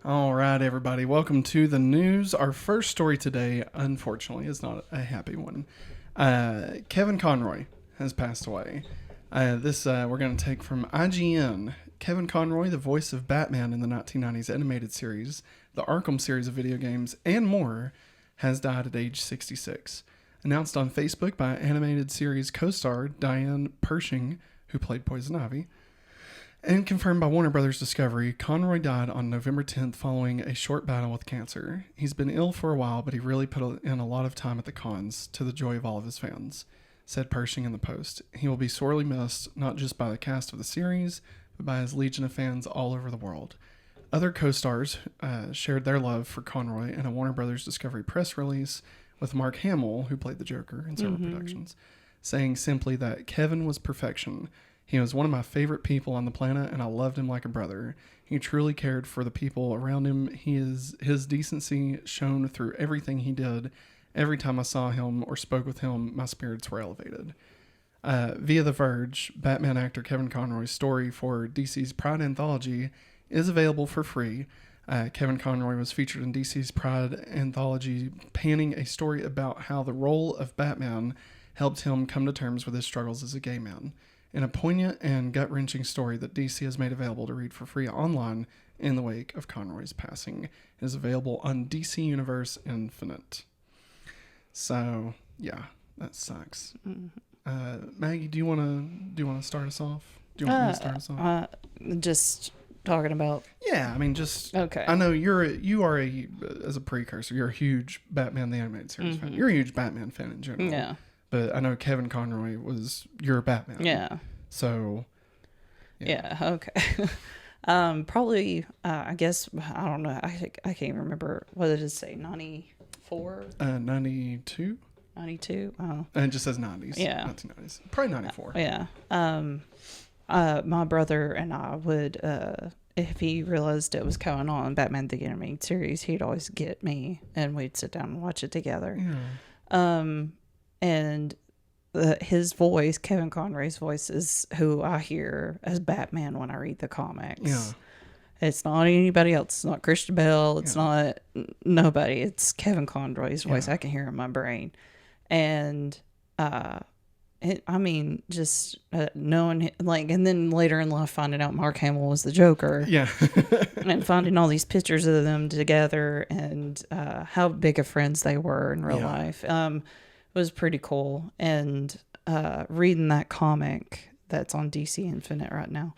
All right, everybody. Welcome to the news. Our first story today, unfortunately, is not a happy one. Kevin Conroy has passed away. This we're going to take from IGN. Kevin Conroy, the voice of Batman in the 1990s animated series, the Arkham series of video games, and more, has died at age 66. Announced on Facebook by animated series co-star Diane Pershing, who played Poison Ivy. And confirmed by Warner Brothers Discovery, Conroy died on November 10th following a short battle with cancer. He's been ill for a while, but he really put in a lot of time at the cons, to the joy of all of his fans, said Pershing in the post. He will be sorely missed, not just by the cast of the series, but by his legion of fans all over the world. Other co-stars shared their love for Conroy in a Warner Brothers Discovery press release, with Mark Hamill, who played the Joker in several productions, saying simply that Kevin was perfection. He was one of my favorite people on the planet, and I loved him like a brother. He truly cared for the people around him. His decency shone through everything he did. Every time I saw him or spoke with him, my spirits were elevated. Via The Verge, Batman actor Kevin Conroy's story for DC's Pride anthology is available for free. Kevin Conroy was featured in DC's Pride anthology, panning a story about how the role of Batman helped him come to terms with his struggles as a gay man. In a poignant and gut-wrenching story that DC has made available to read for free online in the wake of Conroy's passing. It is available on DC Universe Infinite. So, yeah, that sucks. Maggie, do you want to start us off? Do you want me to start us off? Just talking about. Yeah, I mean, just Okay. I know you are as a precursor. You're a huge Batman the Animated Series fan. You're a huge Batman fan in general. Yeah. But I know Kevin Conroy was your Batman. Yeah. So. Yeah. Okay. Probably. I guess I don't know. I can't remember. What did it say? 94. 92. 92. Oh. And it just says 90s. Yeah. 1990s. Probably 94. Yeah. My brother and I would, if he realized it was going on, Batman the Animated Series, he'd always get me, and we'd sit down and watch it together. Yeah. And his voice, Kevin Conroy's voice, is who I hear as Batman when I read the comics. Yeah. It's not anybody else. It's not Christian Bale. It's not nobody. It's Kevin Conroy's voice. Yeah. I can hear it in my brain. And, just knowing, and then later in life, finding out Mark Hamill was the Joker. Yeah. And finding all these pictures of them together and how big of friends they were in real life was pretty cool. And reading that comic that's on DC Infinite right now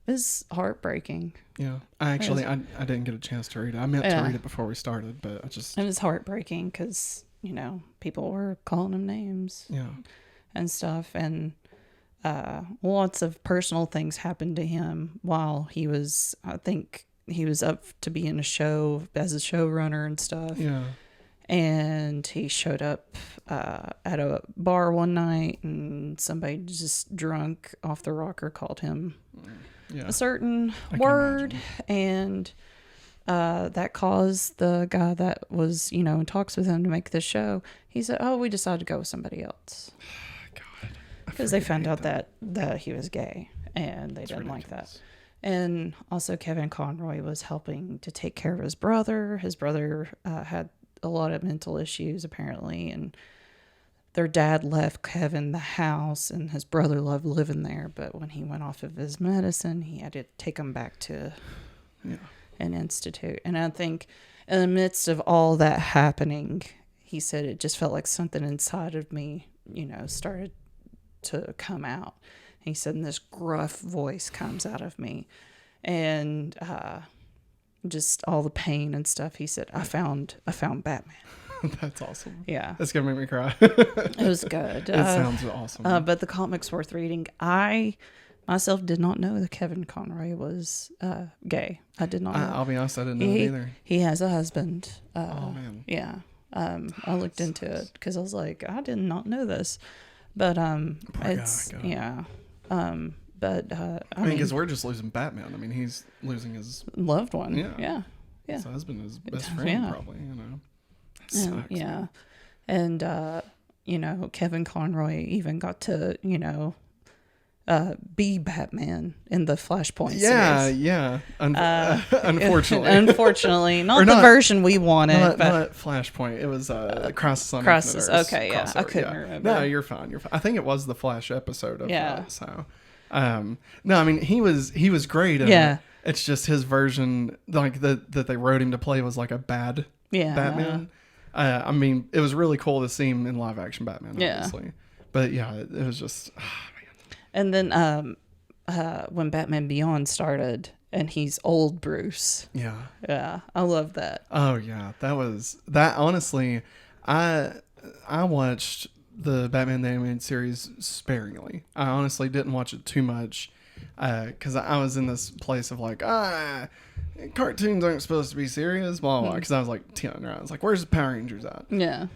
is heartbreaking. Yeah. I didn't get a chance to read it. I meant to read it before we started, but it was heartbreaking because, people were calling him names. Yeah. And stuff. And lots of personal things happened to him while he was, I think he was up to be in a show as a showrunner and stuff. Yeah. And he showed up at a bar one night, and somebody just drunk off the rocker called him a certain word. And that caused the guy that was, in talks with him to make this show. He said, "Oh, we decided to go with somebody else." Because they found out that he was gay, and they didn't like that. And also Kevin Conroy was helping to take care of his brother. His brother had a lot of mental issues, apparently, and their dad left Kevin the house, and his brother loved living there. But when he went off of his medicine, he had to take him back to an institute. And I think in the midst of all that happening, he said it just felt like something inside of me, started to come out. He said, and this gruff voice comes out of me, and just all the pain and stuff. He said, I found Batman. That's awesome. Yeah, that's gonna make me cry. It was good. It sounds awesome. But the comic's worth reading. I myself did not know that Kevin Conroy was gay. I did not know. I'll be honest, I didn't know it either. He has a husband. Oh man. Yeah. I looked into it because I was like, I did not know this. But it's God. yeah. I mean, because we're just losing Batman. I mean, he's losing his loved one. Yeah. Yeah. His husband, his best friend, probably. That sucks, yeah. Man. And Kevin Conroy even got to be Batman in the Flashpoint series. Yeah. Unfortunately. Unfortunately. Not the version we wanted. Not Flashpoint. It was Crisis on Infinite Earths. Okay, yeah. Crossover, I couldn't remember. No, you're fine. I think it was the Flash episode of that. So, no, I mean, he was great. It's just his version, like that they wrote him to play was like a bad Batman. I mean, it was really cool to see him in live action Batman, obviously. But yeah, it was just... And then when Batman Beyond started and he's old Bruce. Yeah, I love that. Oh yeah, that honestly, I watched the Batman the Animated Series sparingly. I honestly didn't watch it too much because I was in this place of like, cartoons aren't supposed to be serious, blah blah. Because I was like 10, right? I was like, where's the Power Rangers at? Yeah.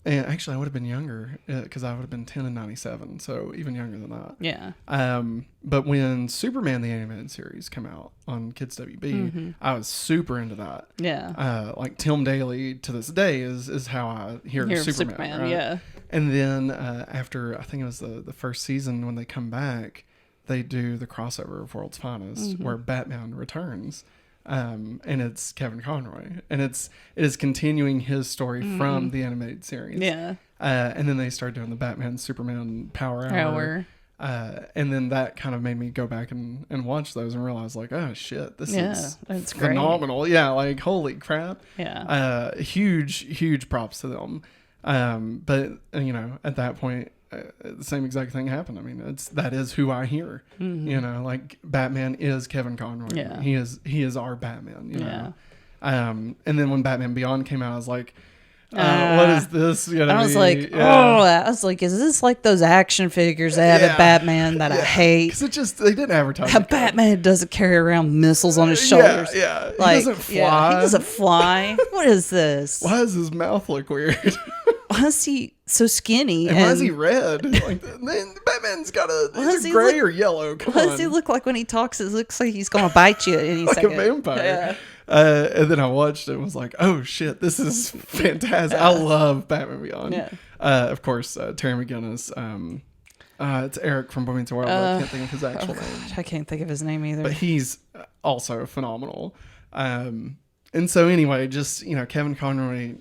And actually, I would have been younger because I would have been 10 in 97, so even younger than that. Yeah. But when Superman the Animated Series came out on Kids WB, I was super into that. Yeah. Like Tim Daly to this day is how I hear Superman. Right? Yeah. And then after, I think it was the first season when they come back, they do the crossover of World's Finest where Batman returns. And it's Kevin Conroy, and it is continuing his story from the animated series. Yeah. And then they start doing the Batman Superman Power Hour. And then that kind of made me go back and watch those and realize like, oh shit, this is phenomenal. Great. Yeah. Like, holy crap. Yeah. Huge props to them. But you know, at that point, the same exact thing happened. I mean, that is who I hear. You know, like Batman is Kevin Conroy. Yeah. He is our Batman. You know. And then when Batman Beyond came out, I was like, what is this? You know, I was like, is this like those action figures they have at Batman that I hate? Because they didn't advertise. Batman doesn't carry around missiles on his shoulders. Yeah. Like, he doesn't fly. He doesn't fly. What is this? Why does his mouth look weird? Why is he so skinny? And why is he red? Like, Batman's got is it gray or yellow? What does he look like when he talks? It looks like he's going to bite you any like second. A vampire. Yeah. And then I watched it and was like, oh shit, this is fantastic. I love Batman Beyond. Yeah. Of course, Terry McGinnis. It's Eric from Boy Meets World. I can't think of his actual name. I can't think of his name either. But he's also phenomenal. And so anyway, just, you know, Kevin Conroy...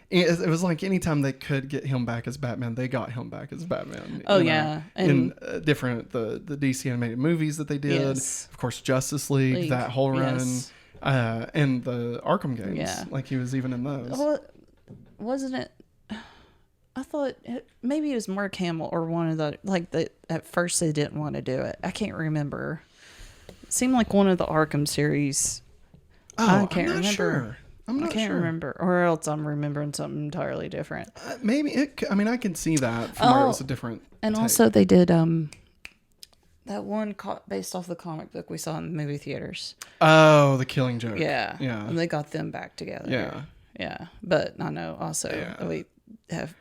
It was like anytime they could get him back as Batman, they got him back as Batman. Oh, yeah. And in different, the DC animated movies that they did. Yes. Of course, Justice League, that whole run. Yes. And the Arkham games. Yeah. Like he was even in those. Well, wasn't it? I thought maybe it was Mark Hamill or one of the, at first they didn't want to do it. I can't remember. It seemed like one of the Arkham series. Oh, I can't remember. Sure. I can't remember, or else I'm remembering something entirely different. Maybe I can see that from where it was a different. And take. Also, they did that one based off the comic book we saw in the movie theaters. Oh, The Killing Joke. Yeah, yeah. And they got them back together. Yeah, yeah. But I know also we have.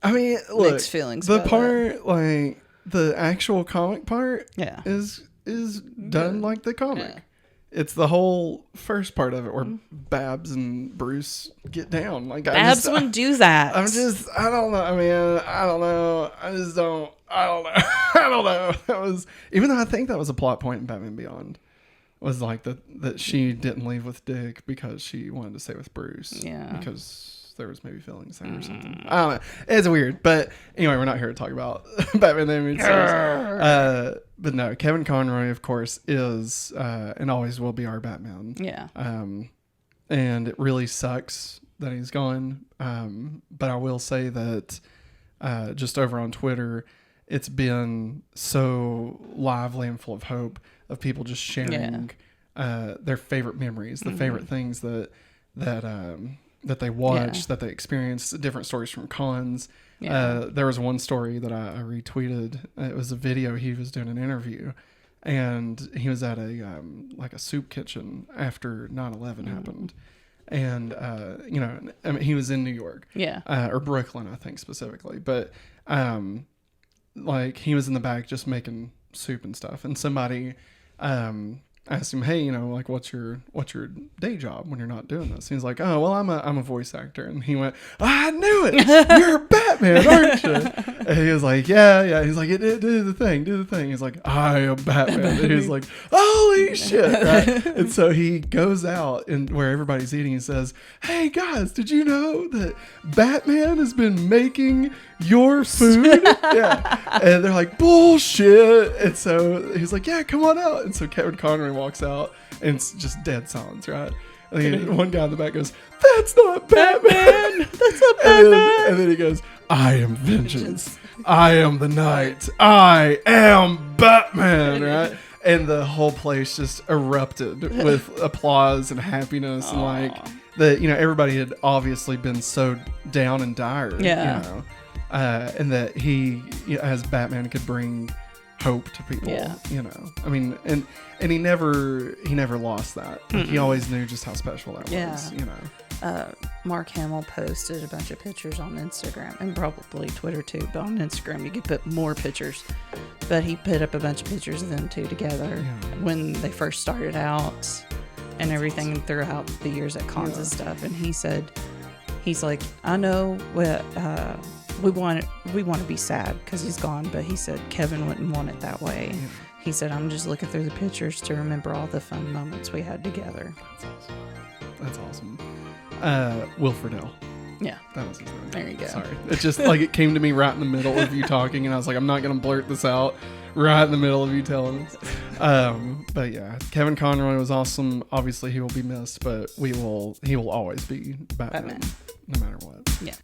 I mean, look, mixed feelings. The about part that. like the actual comic part. Yeah. Is done like the comic. Yeah. It's the whole first part of it where Babs and Bruce get down. Like Babs wouldn't do that. I don't know. I mean, I don't know. I don't know. I don't know. That was, even though I think that was a plot point in Batman Beyond, was like that she didn't leave with Dick because she wanted to stay with Bruce. Yeah. Because there was maybe feelings there or something. I don't know. It's weird. But anyway, we're not here to talk about Batman the Animated Series. But no, Kevin Conroy, of course, is and always will be our Batman. Yeah. And it really sucks that he's gone. But I will say that just over on Twitter, it's been so lively and full of hope of people just sharing their favorite memories, the favorite things that they watched, that they experienced, different stories from cons. Yeah. There was one story that I retweeted. It was a video. He was doing an interview, and he was at a soup kitchen after 9/11 happened. And, you know, I mean, he was in New York. Yeah. Or Brooklyn, I think, specifically. But, like, he was in the back just making soup and stuff. And somebody asked him, hey, you know, like, what's your day job when you're not doing this? He's like, oh, well, I'm a voice actor. And he went, I knew it. You're Batman. Batman, aren't you? And he was like, yeah. He's like, do the thing. He's like, I am Batman. And he's like, holy shit. Right? And so he goes out and where everybody's eating, he says, hey guys, did you know that Batman has been making your food? Yeah. And they're like, bullshit. And so he's like, yeah, come on out. And so Kevin Conroy walks out and it's just dead silence, right? And then one guy in the back goes, that's not Batman. That's not Batman. And then he goes, I am vengeance. I am the night. I am Batman, right? And the whole place just erupted with applause and happiness. And like, everybody had obviously been so down and dire, and that he, as Batman, could bring hope to people, I mean, and he never lost that. Like, he always knew just how special that was, Mark Hamill posted a bunch of pictures on Instagram and probably Twitter too, but on Instagram you could put more pictures, but he put up a bunch of pictures of them two together when they first started out and everything throughout the years at cons and stuff. And he said, he's like, I know we want to be sad because he's gone, but he said Kevin wouldn't want it that way. He said, I'm just looking through the pictures to remember all the fun moments we had together. That's awesome. Wilfred L. Yeah. That was his name. There you go. Sorry. It just like it came to me right in the middle of you talking, and I was like, I'm not going to blurt this out right in the middle of you telling us. But yeah, Kevin Conroy was awesome. Obviously, he will be missed, but he will always be Batman. No matter what. Yeah.